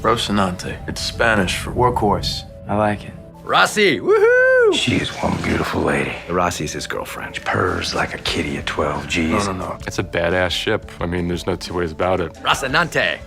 Rocinante. It's Spanish for workhorse. I like it. Rossi, woohoo! She is one beautiful lady. Rossi's his girlfriend. She purrs like a kitty at 12 G's. No. It's a badass ship. I mean, there's no two ways about it. Rocinante.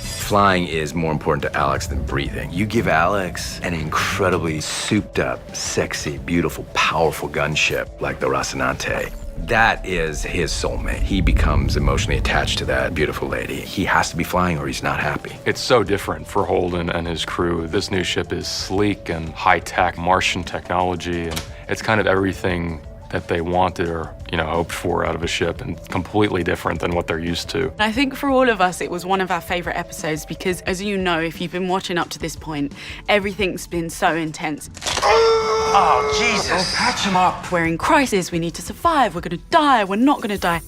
Flying is more important to Alex than breathing. You give Alex an incredibly souped up, sexy, beautiful, powerful gunship like the Rocinante. That is his soulmate. He becomes emotionally attached to that beautiful lady. He has to be flying or he's not happy. It's so different for Holden and his crew. This new ship is sleek and high-tech Martian technology, and it's kind of everything that they wanted or, hoped for out of a ship, and completely different than what they're used to. I think for all of us, it was one of our favorite episodes because, as you know, if you've been watching up to this point, everything's been so intense. Oh, Jesus. Oh, patch him up. We're in crisis. We need to survive. We're going to die. We're not going to die.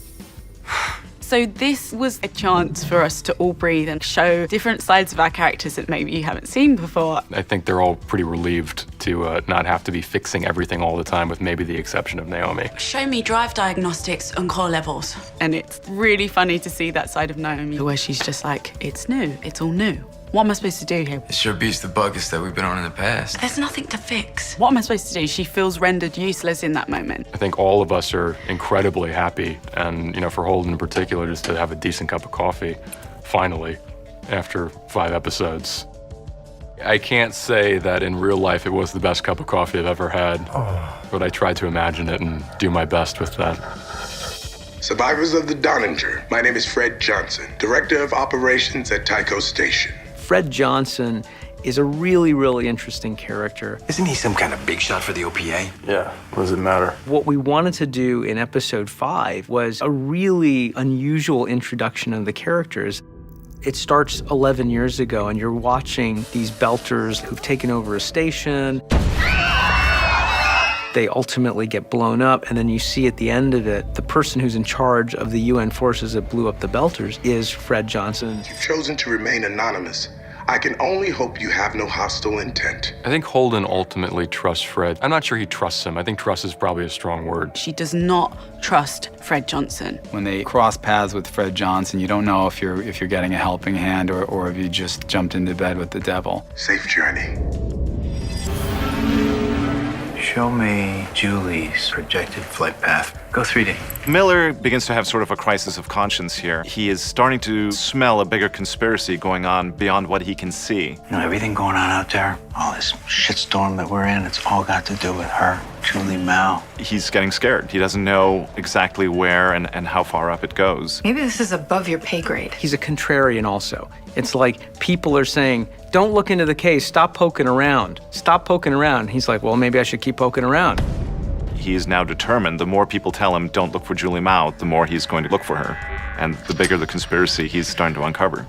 So this was a chance for us to all breathe and show different sides of our characters that maybe you haven't seen before. I think they're all pretty relieved to not have to be fixing everything all the time, with maybe the exception of Naomi. Show me drive diagnostics and core levels. And it's really funny to see that side of Naomi where she's just like, it's new. It's all new. What am I supposed to do here? It sure beats the buckets that we've been on in the past. There's nothing to fix. What am I supposed to do? She feels rendered useless in that moment. I think all of us are incredibly happy, and for Holden in particular, just to have a decent cup of coffee, finally, after 5 episodes. I can't say that in real life it was the best cup of coffee I've ever had, but I tried to imagine it and do my best with that. Survivors of the Donninger, my name is Fred Johnson, Director of Operations at Tycho Station. Fred Johnson is a really, really interesting character. Isn't he some kind of big shot for the OPA? Yeah, what does it matter? What we wanted to do in episode 5 was a really unusual introduction of the characters. It starts 11 years ago, and you're watching these belters who've taken over a station. They ultimately get blown up, and then you see at the end of it, the person who's in charge of the UN forces that blew up the belters is Fred Johnson. You've chosen to remain anonymous. I can only hope you have no hostile intent. I think Holden ultimately trusts Fred. I'm not sure he trusts him. I think trust is probably a strong word. She does not trust Fred Johnson. When they cross paths with Fred Johnson, you don't know if you're getting a helping hand or if you just jumped into bed with the devil. Safe journey. Show me Julie's projected flight path. Go 3D. Miller begins to have sort of a crisis of conscience here. He is starting to smell a bigger conspiracy going on beyond what he can see. Everything going on out there, all this shitstorm that we're in, it's all got to do with her, Julie Mao. He's getting scared. He doesn't know exactly where and how far up it goes. Maybe this is above your pay grade. He's a contrarian also. It's like people are saying, don't look into the case, stop poking around. Stop poking around. He's like, well, maybe I should keep poking around. He is now determined. The more people tell him, don't look for Julie Mao, the more he's going to look for her. And the bigger the conspiracy he's starting to uncover.